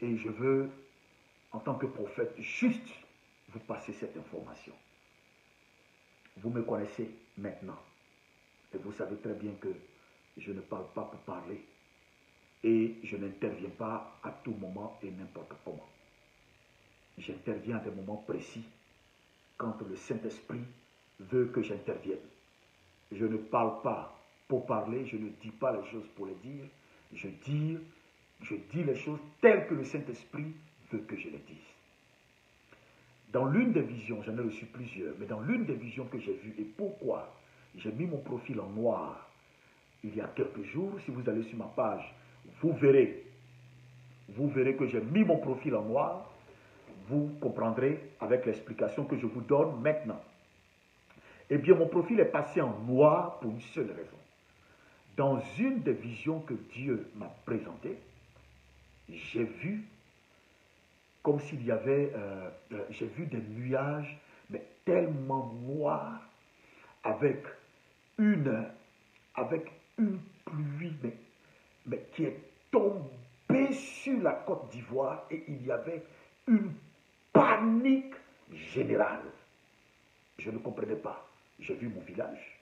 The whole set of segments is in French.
Et je veux, en tant que prophète, juste vous passer cette information. Vous me connaissez maintenant. Et vous savez très bien que je ne parle pas pour parler. Et je n'interviens pas à tout moment et n'importe comment. J'interviens à des moments précis quand le Saint-Esprit veut que j'intervienne. Je ne parle pas pour parler, je ne dis pas les choses pour les dire. Je dis les choses telles que le Saint-Esprit veut que je les dise. Dans l'une des visions, j'en ai reçu plusieurs, mais dans l'une des visions que j'ai vues, et pourquoi j'ai mis mon profil en noir il y a quelques jours, si vous allez sur ma page, vous verrez que j'ai mis mon profil en noir, vous comprendrez avec l'explication que je vous donne maintenant. Eh bien, mon profil est passé en noir pour une seule raison. Dans une des visions que Dieu m'a présentées, j'ai vu comme s'il y avait, j'ai vu des nuages, mais tellement noirs, avec une pluie, mais qui est tombée sur la Côte d'Ivoire, et il y avait une panique générale. Je ne comprenais pas. J'ai vu mon village,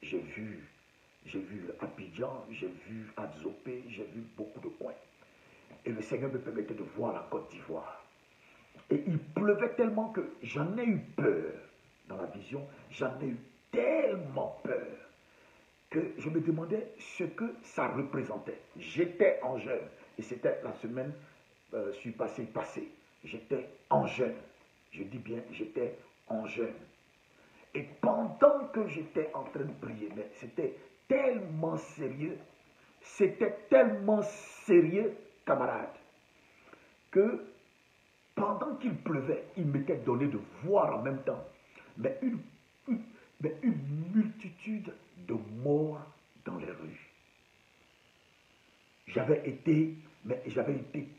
j'ai vu Abidjan, j'ai vu Adzopé, j'ai vu beaucoup de coins. Et le Seigneur me permettait de voir la Côte d'Ivoire. Et il pleuvait tellement que j'en ai eu peur dans la vision. J'en ai eu tellement peur que je me demandais ce que ça représentait. J'étais en jeûne. Et c'était la semaine passée. J'étais en jeûne. Je dis bien, j'étais en jeûne. Et pendant que j'étais en train de prier, mais c'était tellement sérieux, camarade, que pendant qu'il pleuvait, il m'était donné de voir en même temps, mais une multitude de morts dans les rues. J'avais été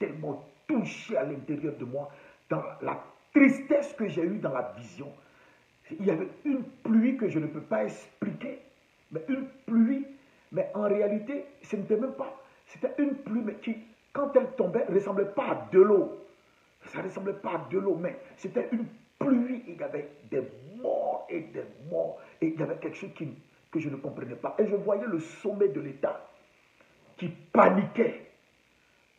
tellement touché à l'intérieur de moi, dans la tristesse que j'ai eue dans la vision. Il y avait une pluie que je ne peux pas expliquer, mais une pluie, mais en réalité, ce n'était même pas, c'était une pluie, mais qui, quand elle tombait, ne ressemblait pas à de l'eau. Ça ne ressemblait pas à de l'eau, mais c'était une pluie, il y avait des morts, et il y avait quelque chose que je ne comprenais pas. Et je voyais le sommet de l'État qui paniquait.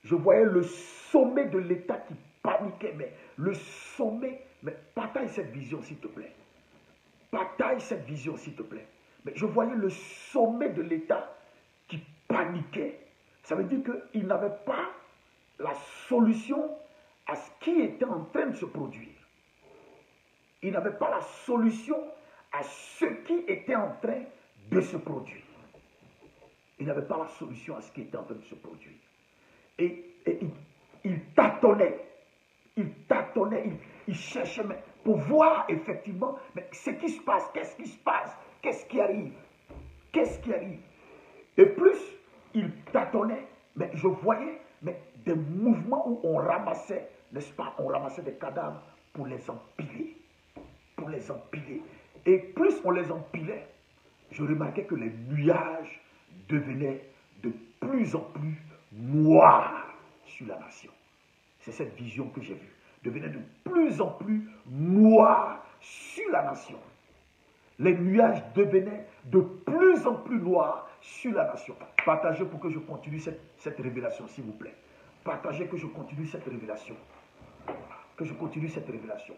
Je voyais le sommet de l'État qui paniquait, mais le sommet, mais partage cette vision s'il te plaît. Partage cette vision, s'il te plaît. Mais je voyais le sommet de l'État qui paniquait. Ça veut dire qu'il n'avait pas la solution à ce qui était en train de se produire. Il n'avait pas la solution à ce qui était en train de se produire. Il n'avait pas la solution à ce qui était en train de se produire. Et il tâtonnait. Il cherchait pour voir effectivement mais ce qui se passe, qu'est-ce qui se passe, qu'est-ce qui arrive. Et plus il tâtonnait, mais je voyais des mouvements où on ramassait, n'est-ce pas, on ramassait des cadavres pour les empiler. Et plus on les empilait, je remarquais que les nuages devenaient de plus en plus noirs sur la nation. C'est cette vision que j'ai vue. Devenait de plus en plus noir sur la nation. Les nuages devenaient de plus en plus noirs sur la nation. Partagez pour que je continue cette révélation, s'il vous plaît. Partagez que je continue cette révélation. Que je continue cette révélation.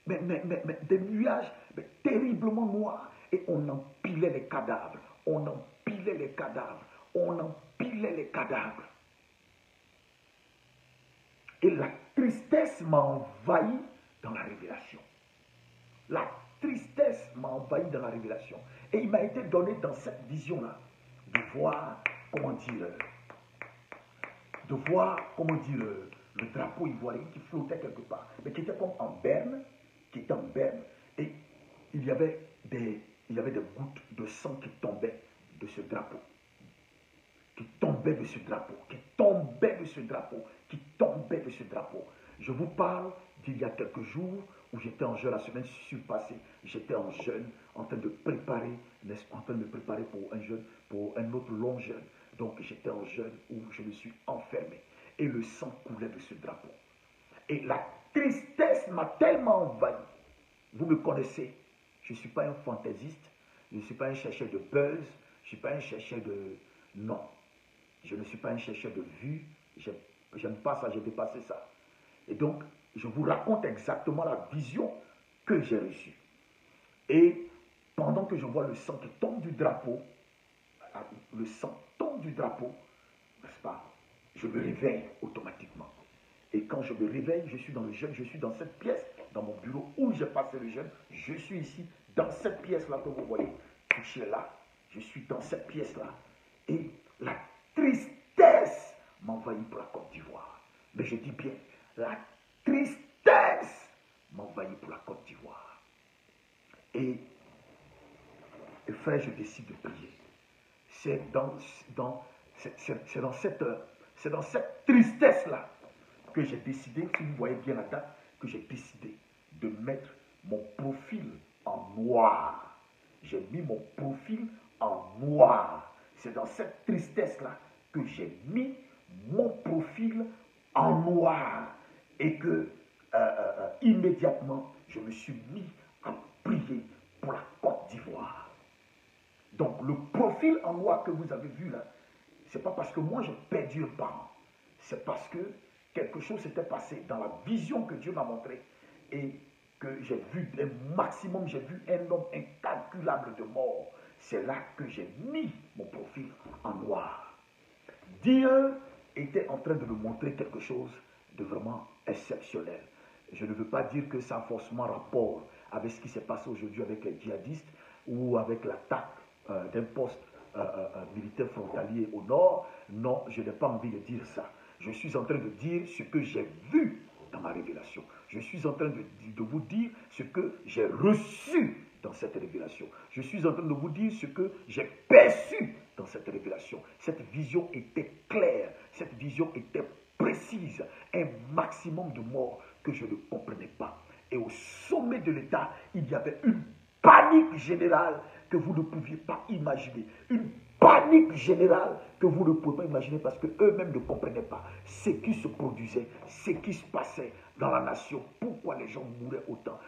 Mais des nuages terriblement noirs. Et on empilait les cadavres. Et la tristesse m'a envahi dans la révélation. Et il m'a été donné dans cette vision-là de voir, le drapeau ivoirien qui flottait quelque part, mais qui était comme en berne, et il y avait des gouttes de sang qui tombaient de ce drapeau. Je vous parle d'il y a quelques jours où j'étais en jeûne, la semaine surpassée, j'étais en jeûne, en train de me préparer pour un jeûne, pour un autre long jeûne. Donc j'étais en jeûne où je me suis enfermé. Et le sang coulait de ce drapeau. Et la tristesse m'a tellement envahi. Vous me connaissez. Je ne suis pas un fantaisiste. Je ne suis pas un chercheur de buzz. Je ne suis pas un chercheur de... Non. Je ne suis pas un chercheur de vues. J'aime pas ça, j'ai dépassé ça. Et donc, je vous raconte exactement la vision que j'ai reçue. Et pendant que je vois le sang qui tombe du drapeau, le sang tombe du drapeau, n'est-ce pas, je me réveille automatiquement. Et quand je me réveille, je suis dans le jeûne, je suis dans cette pièce, dans mon bureau où j'ai passé le jeûne, je suis ici, dans cette pièce-là que vous voyez, couché là, je suis dans cette pièce-là. Et la tristesse m'envahit pour la Côte d'Ivoire. Mais je dis bien, la tristesse m'envahit pour la Côte d'Ivoire. Et frère, je décide de prier. C'est dans cette tristesse-là que j'ai décidé, si vous voyez bien la date, que j'ai décidé de mettre mon profil en noir. J'ai mis mon profil en noir. C'est dans cette tristesse-là que j'ai mis mon profil en noir. Et que immédiatement, je me suis mis à prier pour la Côte d'Ivoire. Donc le profil en noir que vous avez vu là, ce n'est pas parce que moi j'ai perdu un parent. C'est parce que quelque chose s'était passé dans la vision que Dieu m'a montrée et que j'ai vu un maximum, j'ai vu un nombre incalculable de morts. C'est là que j'ai mis mon profil en noir. Dieu était en train de me montrer quelque chose de vraiment exceptionnel. Je ne veux pas dire que ça a forcément rapport avec ce qui s'est passé aujourd'hui avec les djihadistes ou avec l'attaque d'un poste militaire frontalier au nord. Non, je n'ai pas envie de dire ça. Je suis en train de dire ce que j'ai vu dans ma révélation. Je suis en train de vous dire ce que j'ai reçu dans cette révélation. Je suis en train de vous dire ce que j'ai perçu dans cette révélation. Cette vision était claire, cette vision était précise. Un maximum de morts que je ne comprenais pas. Et au sommet de l'État, il y avait une panique générale que vous ne pouviez pas imaginer. Une panique générale que vous ne pouvez pas imaginer parce qu'eux-mêmes ne comprenaient pas ce qui se produisait, ce qui se passait dans la nation, pourquoi les gens mouraient autant,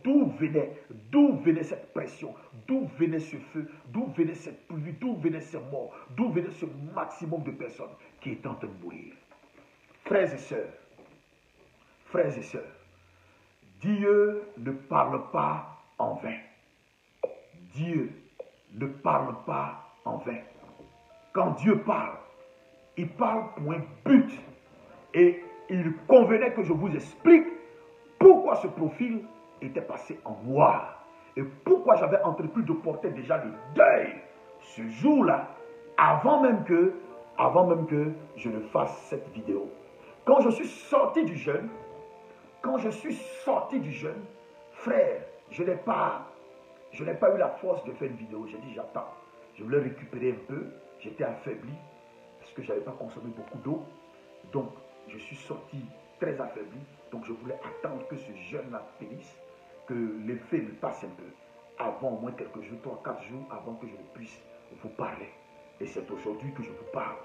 d'où venait cette pression, d'où venait ce feu, d'où venait cette pluie, d'où venaient ces morts, d'où venait ce maximum de personnes qui étaient en train de mourir. Frères et sœurs, Dieu ne parle pas en vain. Dieu ne parle pas en vain. Quand Dieu parle, il parle pour un but. Et il convenait que je vous explique pourquoi ce profil était passé en noir. Et pourquoi j'avais entrepris de porter déjà le deuil ce jour-là, avant même que je ne fasse cette vidéo. Quand je suis sorti du jeûne, frère, je n'ai pas eu la force de faire une vidéo. J'ai dit, j'attends. Je voulais récupérer un peu. J'étais affaibli parce que je n'avais pas consommé beaucoup d'eau. Donc, je suis sorti très affaibli. Donc, je voulais attendre que ce jeûne-là finisse, que l'effet me passe un peu, avant au moins quelques jours, 3-4 jours, avant que je ne puisse vous parler. Et c'est aujourd'hui que je vous parle.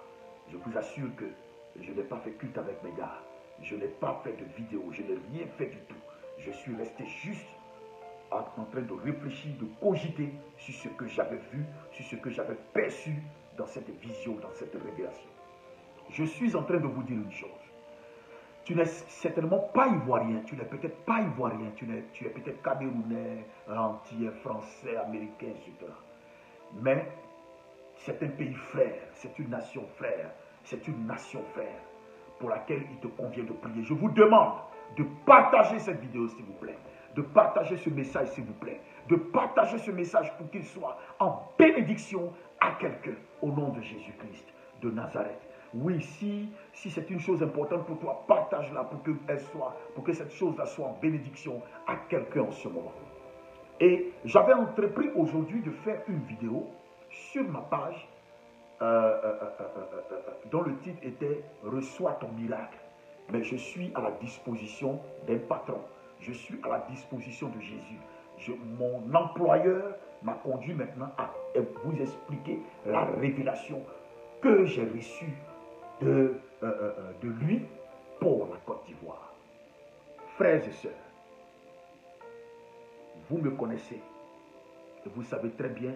Je vous assure que je n'ai pas fait culte avec mes gars. Je n'ai pas fait de vidéo. Je n'ai rien fait du tout. Je suis resté juste en train de réfléchir, de cogiter sur ce que j'avais vu, sur ce que j'avais perçu dans cette vision, dans cette révélation. Je suis en train de vous dire une chose. Tu n'es certainement pas ivoirien, tu n'es peut-être pas ivoirien, tu es peut-être camerounais, rentier, français, américain, etc. Mais c'est un pays frère, c'est une nation frère, pour laquelle il te convient de prier. Je vous demande de partager cette vidéo, s'il vous plaît. De partager ce message, s'il vous plaît. De partager ce message pour qu'il soit en bénédiction à quelqu'un au nom de Jésus-Christ de Nazareth. Oui, si c'est une chose importante pour toi, partage-la pour que cette chose-là soit en bénédiction à quelqu'un en ce moment. Et j'avais entrepris aujourd'hui de faire une vidéo sur ma page dont le titre était « Reçois ton miracle ». Mais je suis à la disposition d'un patron. Je suis à la disposition de Jésus. Mon employeur m'a conduit maintenant à vous expliquer la révélation que j'ai reçu de lui pour la Côte d'Ivoire. Frères et sœurs, vous me connaissez et vous savez très bien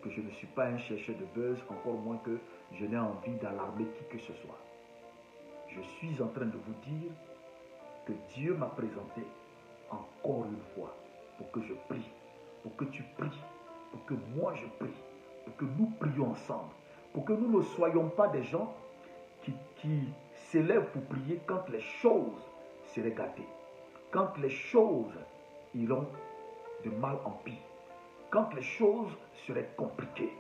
que je ne suis pas un chercheur de buzz, encore moins que je n'ai envie d'alarmer qui que ce soit. Je suis en train de vous dire que Dieu m'a présenté encore une fois pour que je prie, pour que tu pries, pour que moi je prie, pour que nous prions ensemble, pour que nous ne soyons pas des gens qui s'élèvent pour prier quand les choses seraient gâtées, quand les choses iront de mal en pire, quand les choses seraient compliquées.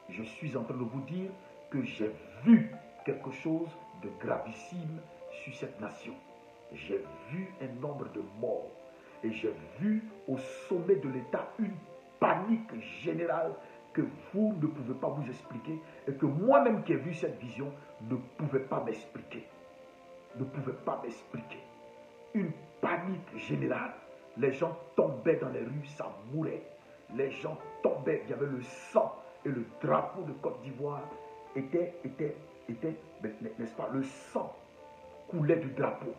Je suis en train de vous dire que j'ai vu quelque chose de gravissime sur cette nation. J'ai vu un nombre de morts et j'ai vu au sommet de l'État une panique générale que vous ne pouvez pas vous expliquer et que moi-même qui ai vu cette vision ne pouvais pas m'expliquer. Ne pouvais pas m'expliquer. Une panique générale. Les gens tombaient dans les rues, ça mourait. Les gens tombaient, il y avait le sang et le drapeau de Côte d'Ivoire était, n'est-ce pas, le sang coulait du drapeau.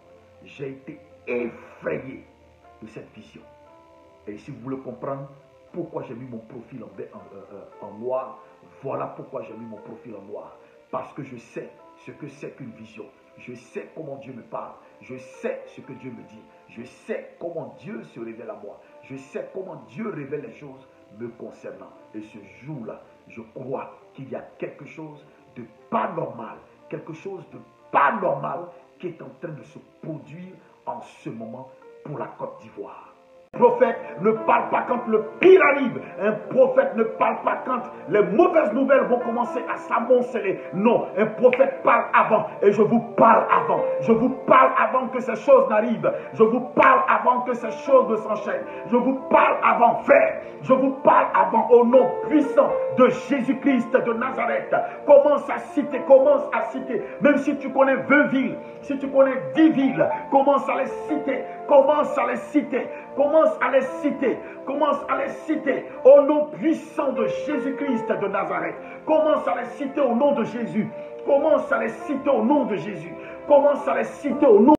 J'ai été effrayé de cette vision. Et si vous voulez comprendre pourquoi j'ai mis mon profil en noir, voilà pourquoi j'ai mis mon profil en noir. Parce que je sais ce que c'est qu'une vision. Je sais comment Dieu me parle. Je sais ce que Dieu me dit. Je sais comment Dieu se révèle à moi. Je sais comment Dieu révèle les choses me concernant. Et ce jour-là, je crois qu'il y a quelque chose de pas normal. Quelque chose de pas normal qui est en train de se produire en ce moment pour la Côte d'Ivoire. Un prophète ne parle pas quand le pire arrive. Un prophète ne parle pas quand les mauvaises nouvelles vont commencer à s'amonceler. Non, un prophète parle avant. Et je vous parle avant. Je vous parle avant que ces choses n'arrivent. Je vous parle avant que ces choses ne s'enchaînent. Je vous parle avant, frère. Je vous parle avant au nom puissant de Jésus-Christ de Nazareth. Commence à citer, Même si tu connais 20 villes, si tu connais 10 villes, commence à les citer. Commence à les citer. Commence à les citer. Commence à les citer au nom puissant de Jésus-Christ de Nazareth. Commence à les citer au nom de Jésus. Commence à les citer au nom de Jésus. Commence à les citer au nom